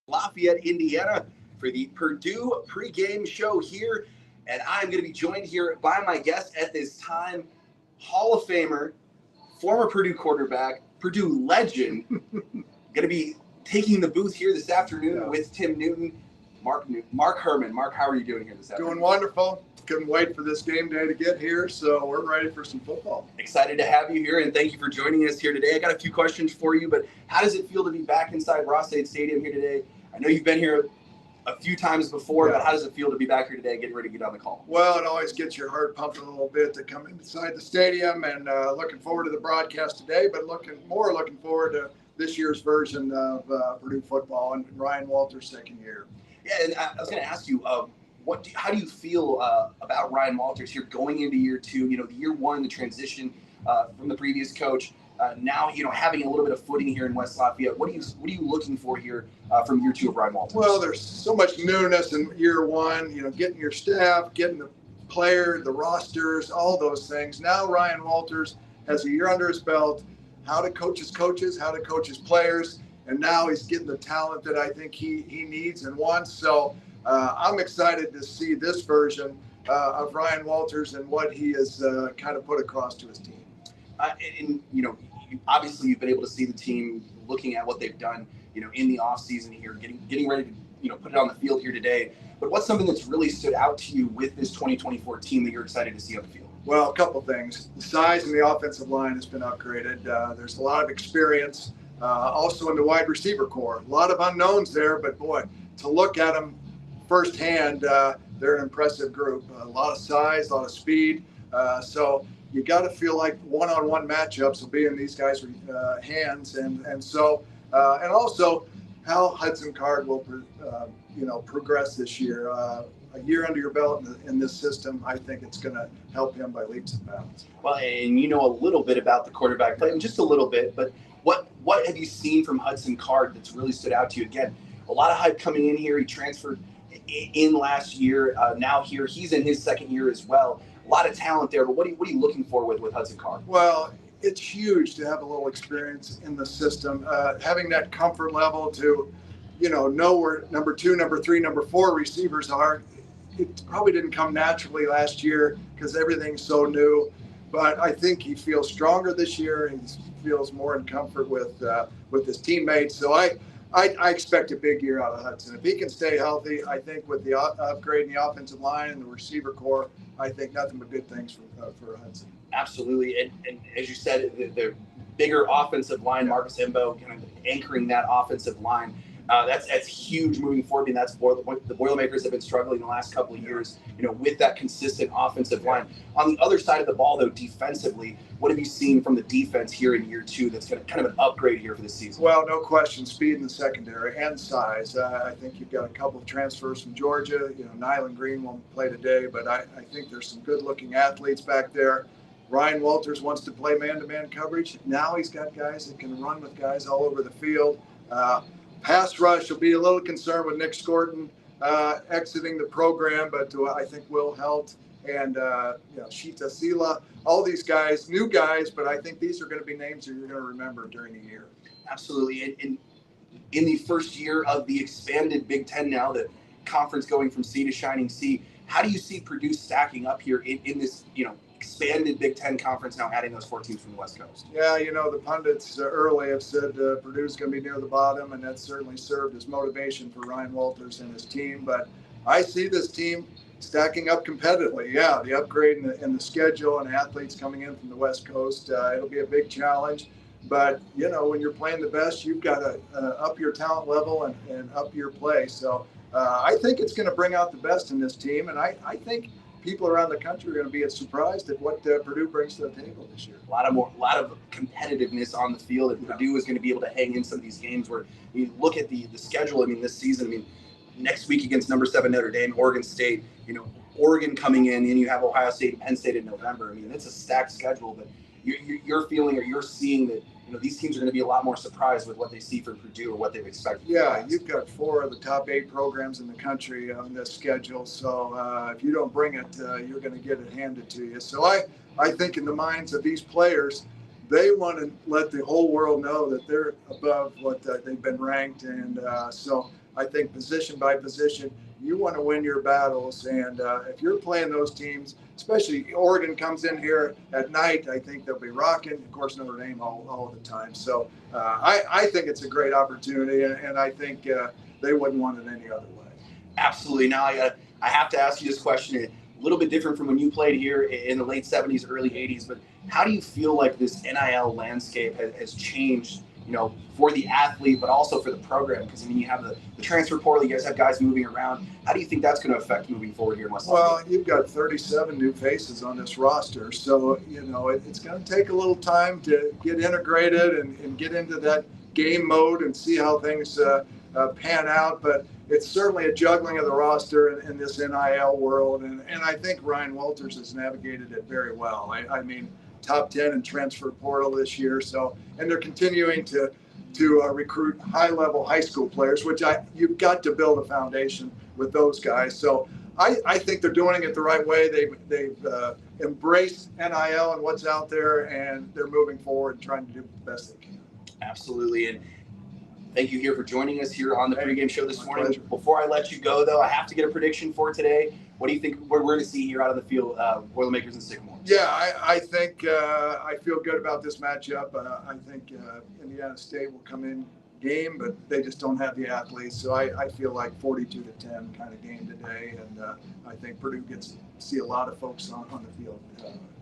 Lafayette, Indiana, for the Purdue pregame show here. And I'm going to be joined here by my guest at this time, Hall of Famer, former Purdue quarterback, Purdue legend, going to be taking the booth here this afternoon with Tim Newton, Mark Herrmann. Mark, how are you doing here this afternoon? Doing wonderful. Couldn't wait for this game day to get here, so we're ready for some football. Excited to have you here, and thank you for joining us here today. I got a few questions for you, but how does it feel to be back inside Ross-Ade Stadium here today? I know you've been here a few times before, but how does it feel to be back here today, getting ready to get on the call? Well, it always gets your heart pumping a little bit to come inside the stadium, and looking forward to the broadcast today, but looking forward to this year's version of Purdue football and Ryan Walters' second year. Yeah, and I was going to ask you, how do you feel about Ryan Walters here going into year two? The year one, the transition from the previous coach. Now, having a little bit of footing here in West Lafayette. What are you looking for here from year two of Ryan Walters? Well, there's so much newness in year one. Getting your staff, getting the player, the rosters, all those things. Now Ryan Walters has a year under his belt. How to coach his coaches, how to coach his players, and now he's getting the talent that I think he needs and wants. So I'm excited to see this version of Ryan Walters and what he has kind of put across to his team. Obviously you've been able to see the team looking at what they've done, in the off season here, getting ready to, put it on the field here today. But what's something that's really stood out to you with this 2024 team that you're excited to see on the field? Well, a couple things. The size in the offensive line has been upgraded. There's a lot of experience, also in the wide receiver core. A lot of unknowns there, but boy, to look at them firsthand, they're an impressive group. A lot of size, a lot of speed. So you got to feel like one-on-one matchups will be in these guys' hands, and also how Hudson Card will progress this year. A year under your belt in this system, I think it's going to help him by leaps and bounds. Well, and a little bit about the quarterback play, just a little bit, but what have you seen from Hudson Card that's really stood out to you? Again, a lot of hype coming in here. He transferred in last year. Now here, he's in his second year as well. A lot of talent there, but what are you looking for with Hudson Card? Well, it's huge to have a little experience in the system, having that comfort level to, know where number 2, number 3, number 4 receivers are. It probably didn't come naturally last year because everything's so new, but I think he feels stronger this year. He feels more in comfort with his teammates. So I expect a big year out of Hudson. If he can stay healthy, I think with the upgrade in the offensive line and the receiver core, I think nothing but good things for Hudson. Absolutely. And as you said, the bigger offensive line, Marcus Embo kind of anchoring that offensive line. That's huge moving forward, and that's the Boilermakers have been struggling the last couple of years, with that consistent offensive line. On the other side of the ball, though, defensively, what have you seen from the defense here in year two that's kind of an upgrade here for this season? Well, no question, speed in the secondary and size. I think you've got a couple of transfers from Georgia. Nyland Green won't play today, but I think there's some good-looking athletes back there. Ryan Walters wants to play man-to-man coverage. Now he's got guys that can run with guys all over the field. Pass rush will be a little concerned with Nick Scorton exiting the program, but I think Will Helt and Shita Sila, all these guys, new guys, but I think these are going to be names that you're going to remember during the year. Absolutely. And in the first year of the expanded Big Ten now, the conference going from sea to shining sea, how do you see Purdue stacking up here in this, expanded Big Ten conference now, adding those 4 teams from the West Coast? Yeah, the pundits early have said Purdue's going to be near the bottom, and that's certainly served as motivation for Ryan Walters and his team. But I see this team stacking up competitively. Yeah, the upgrade in the schedule and athletes coming in from the West Coast, it'll be a big challenge. But, when you're playing the best, you've got to up your talent level and up your play. So I think it's going to bring out the best in this team, and I think people around the country are going to be surprised at what Purdue brings to the table this year. A lot of competitiveness on the field, and Purdue is going to be able to hang in some of these games where you look at the schedule. This season, next week against number 7 Notre Dame, Oregon State, Oregon coming in, and you have Ohio State and Penn State in November. It's a stacked schedule, but you're feeling or you're seeing that these teams are going to be a lot more surprised with what they see from Purdue or what they've expected. Yeah, you've got 4 of the top 8 programs in the country on this schedule. So if you don't bring it, you're going to get it handed to you. So I think in the minds of these players, they want to let the whole world know that they're above what they've been ranked. And so I think position by position, you want to win your battles. And if you're playing those teams, especially Oregon comes in here at night, I think they'll be rocking. Of course, Notre Dame all the time. So I think it's a great opportunity, and I think they wouldn't want it any other way. Absolutely. Now I have to ask you this question, a little bit different from when you played here in the late 70s, early 80s, but how do you feel like this NIL landscape has changed, for the athlete, but also for the program? Because, you have the transfer portal, you guys have guys moving around. How do you think that's going to affect moving forward here in West Well, you've got 37 new faces on this roster. So, it's going to take a little time to get integrated and get into that game mode and see how things pan out. But it's certainly a juggling of the roster in this NIL world. And I think Ryan Walters has navigated it very well. I mean, top 10 in transfer portal this year. So, and they're continuing to recruit high-level high school players, which you've got to build a foundation with those guys. So I think they're doing it the right way. They've embraced NIL and what's out there, and they're moving forward and trying to do the best they can. Absolutely. And thank you here for joining us here on the pregame show this morning. Pleasure. Before I let you go, though, I have to get a prediction for today. What do you think we're going to see here out of the field, Boilermakers and Sycamore? Yeah, I think I feel good about this matchup. I think Indiana State will come in game, but they just don't have the athletes. So I feel like 42-10 kind of game today, and I think Purdue gets to see a lot of folks on the field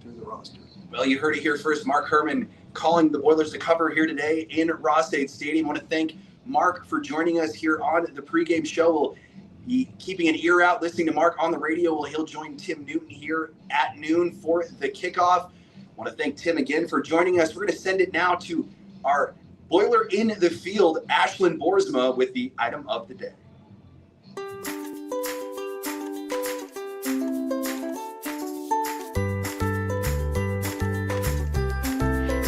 through the roster. Well, you heard it here first. Mark Herrmann calling the Boilers to cover here today in Ross-Ade Stadium. I want to thank Mark for joining us here on the pregame show. We'll be keeping an ear out, listening to Mark on the radio. He'll join Tim Newton here at noon for the kickoff. I want to thank Tim again for joining us. We're going to send it now to our Boiler in the field, Ashlyn Boersma, with the item of the day.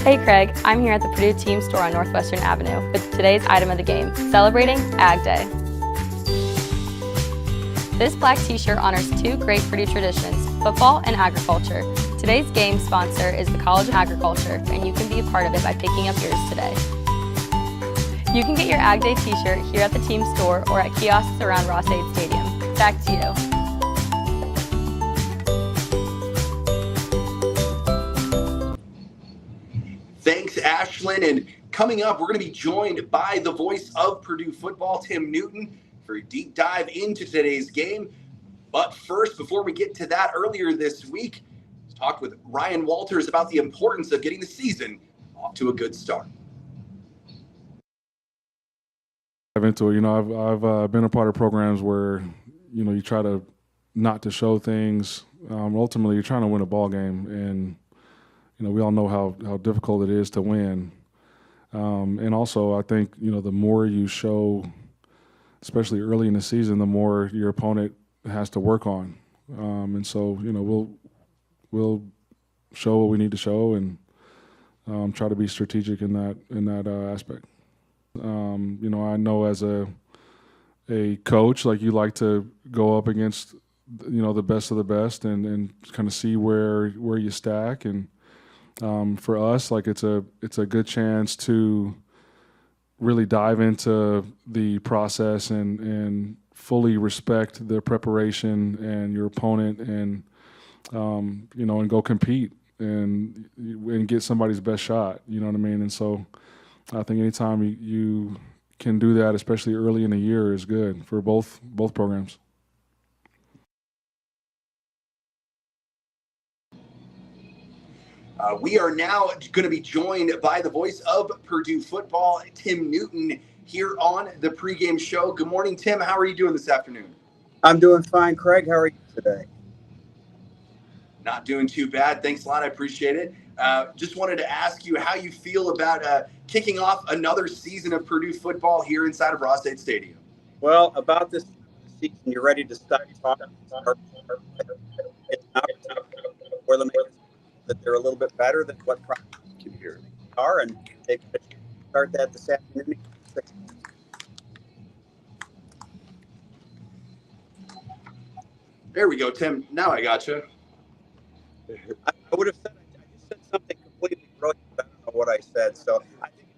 Hey Craig, I'm here at the Purdue Team Store on Northwestern Avenue with today's item of the game, celebrating Ag Day. This black t-shirt honors two great Purdue traditions, football and agriculture. Today's game sponsor is the College of Agriculture, and you can be a part of it by picking up yours today. You can get your Ag Day t-shirt here at the team store or at kiosks around Ross-Ade Stadium. Back to you. Thanks, Ashlyn. And coming up, we're going to be joined by the voice of Purdue football, Tim Newton, for a deep dive into today's game. But first, before we get to that, earlier this week, I talked with Ryan Walters about the importance of getting the season off to a good start. Into it, I've been a part of programs where you try to not to show things. Ultimately, you're trying to win a ball game, and we all know how difficult it is to win. And also, I think the more you show, especially early in the season, the more your opponent has to work on. And so we'll show what we need to show and try to be strategic in that aspect. I know as a coach, like you like to go up against, the best of the best and kind of see where you stack. And for us, like it's a good chance to really dive into the process and fully respect the preparation and your opponent and and go compete and get somebody's best shot. You know what I mean? And so I think anytime you can do that, especially early in the year, is good for both programs. We are now going to be joined by the voice of Purdue football, Tim Newton, here on the pregame show. Good morning, Tim. How are you doing this afternoon? I'm doing fine, Craig. How are you today? Not doing too bad. Thanks a lot. I appreciate it. Just wanted to ask you how you feel about kicking off another season of Purdue football here inside of Ross-Ade Stadium. Well, about this season, you're ready to start talking. It's not for them that they're a little bit better than what Can you hear me? are, and they can start that this afternoon. There we go, Tim. Now I got you. I would have said I just said something completely brilliant. I don't know what I said, so I think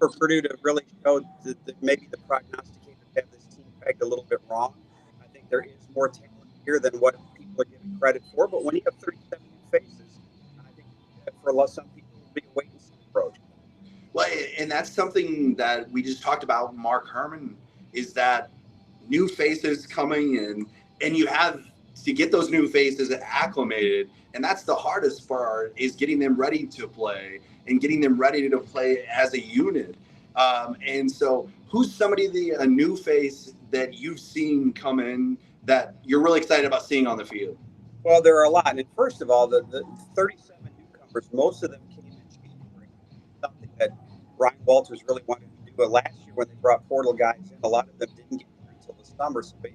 the for Purdue to really show that maybe the prognosticators have this team pegged a little bit wrong. I think there is more talent here than what people are giving credit for. But when you have 37 new faces, I think for some people it will be a wait and see approach. Well, and that's something that we just talked about, Mark Herrmann, is that new faces coming in, and you have to get those new faces acclimated. And that's the hardest part, is getting them ready to play and getting them ready to play as a unit. And so who's somebody, a new face that you've seen come in that you're really excited about seeing on the field? Well, there are a lot. And first of all, the 37 newcomers, most of them came in January. Something that Ryan Walters really wanted to do. Last year when they brought portal guys in, a lot of them didn't get here until the summer. So we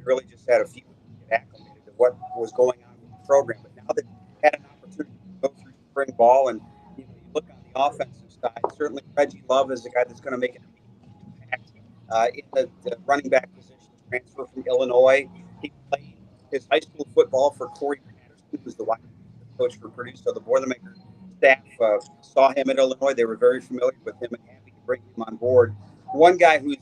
really just had a few get acclimated to what was going on with the program. But now they've had an opportunity to go through spring ball, and you look on the offensive side, certainly Reggie Love is the guy that's going to make an impact in the running back position. Transfer from Illinois. He played his high school football for Corey Patterson, who's the wide coach for Purdue. So the Boilermaker staff saw him at Illinois. They were very familiar with him and happy to bring him on board. One guy who's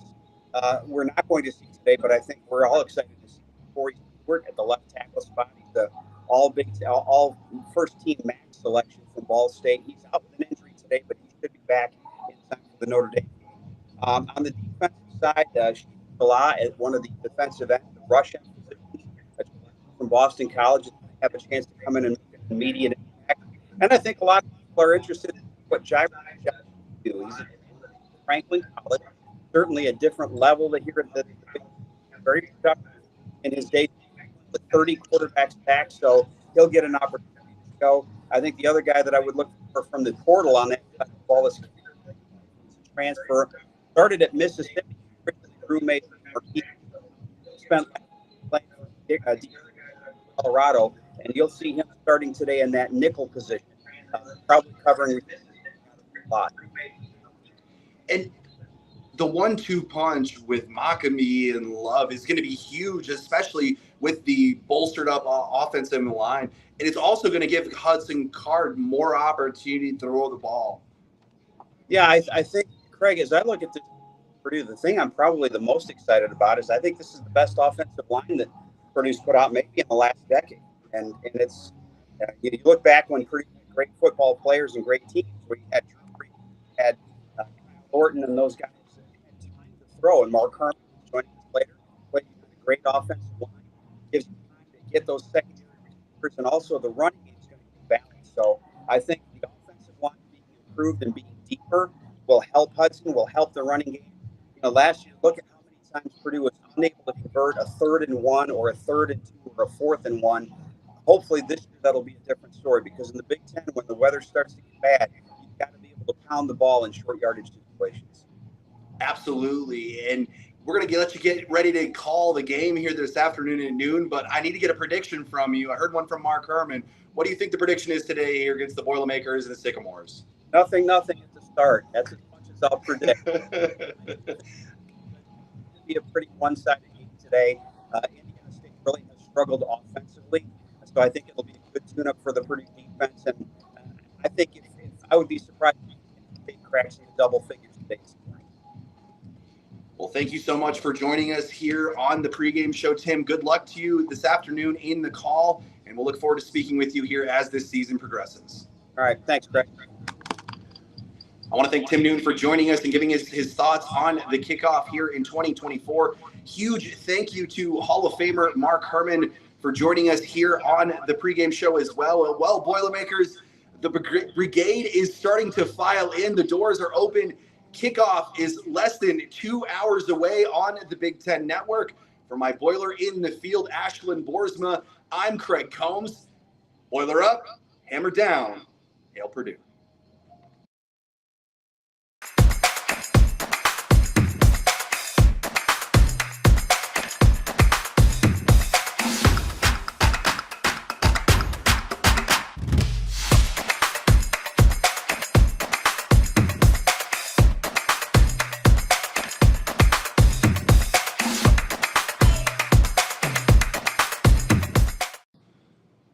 we're not going to see today, but I think we're all excited to see Corey Stewart at the left tackle spot. He's the all first team max selection from Ball State. He's out with an injury today, but he should be back in time for the Notre Dame game. On the defensive side, Salah at one of the defensive end, the rush end positions from Boston College, have a chance to come in and make an immediate impact. And I think a lot of people are interested in what Jair do. He's at Franklin College, certainly a different level to here at the very productive in his day with 30 quarterbacks back, so he'll get an opportunity to go. I think the other guy that I would look for from the portal on that ball is transfer. Started at Mississippi, roommate, he spent playing for Colorado, and you'll see him starting today in that nickel position, probably covering a lot. And the 1-2 punch with Makami and Love is going to be huge, especially with the bolstered up offensive line. And it's also going to give Hudson Card more opportunity to throw the ball. Yeah, I think, Craig, as I look at this Purdue, the thing I'm probably the most excited about is I think this is the best offensive line that Purdue's put out maybe in the last decade. And it's you look back when Purdue had great football players and great teams, where you had Drury, had Thornton and those guys had time to throw, and Mark Herrmann joining us later, played a great offensive line, gives you time to get those secondary receivers, and also the running game is going to be balanced. So I think the offensive line being improved and being deeper will help Hudson, will help the running game. Last year, look at how many times Purdue was unable to convert a 3rd and 1 or a 3rd and 2 or a 4th and 1. Hopefully this year that'll be a different story, because in the Big Ten, when the weather starts to get bad, you've got to be able to pound the ball in short yardage situations. Absolutely. And we're going to let you get ready to call the game here this afternoon at noon, but I need to get a prediction from you. I heard one from Mark Herrmann. What do you think the prediction is today here against the Boilermakers and the Sycamores? Nothing at the start. That's as much as I'll predict. It'll be a pretty one-sided game today. Indiana State really has struggled offensively, so I think it'll be a good tune-up for the Purdue defense. And I think if I would be surprised if State cracks into double figures today. Well, thank you so much for joining us here on the pregame show, Tim. Good luck to you this afternoon in the call, and we'll look forward to speaking with you here as this season progresses. All right. Thanks, Greg. I want to thank Tim Noon for joining us and giving us his thoughts on the kickoff here in 2024. Huge thank you to Hall of Famer Mark Herrmann for joining us here on the pregame show as well. Well, Boilermakers, the brigade is starting to file in. The doors are open. Kickoff is less than 2 hours away on the Big Ten Network. For my Boiler in the field, Ashlyn Boersma, I'm Craig Combs. Boiler up, hammer down, Hail Purdue.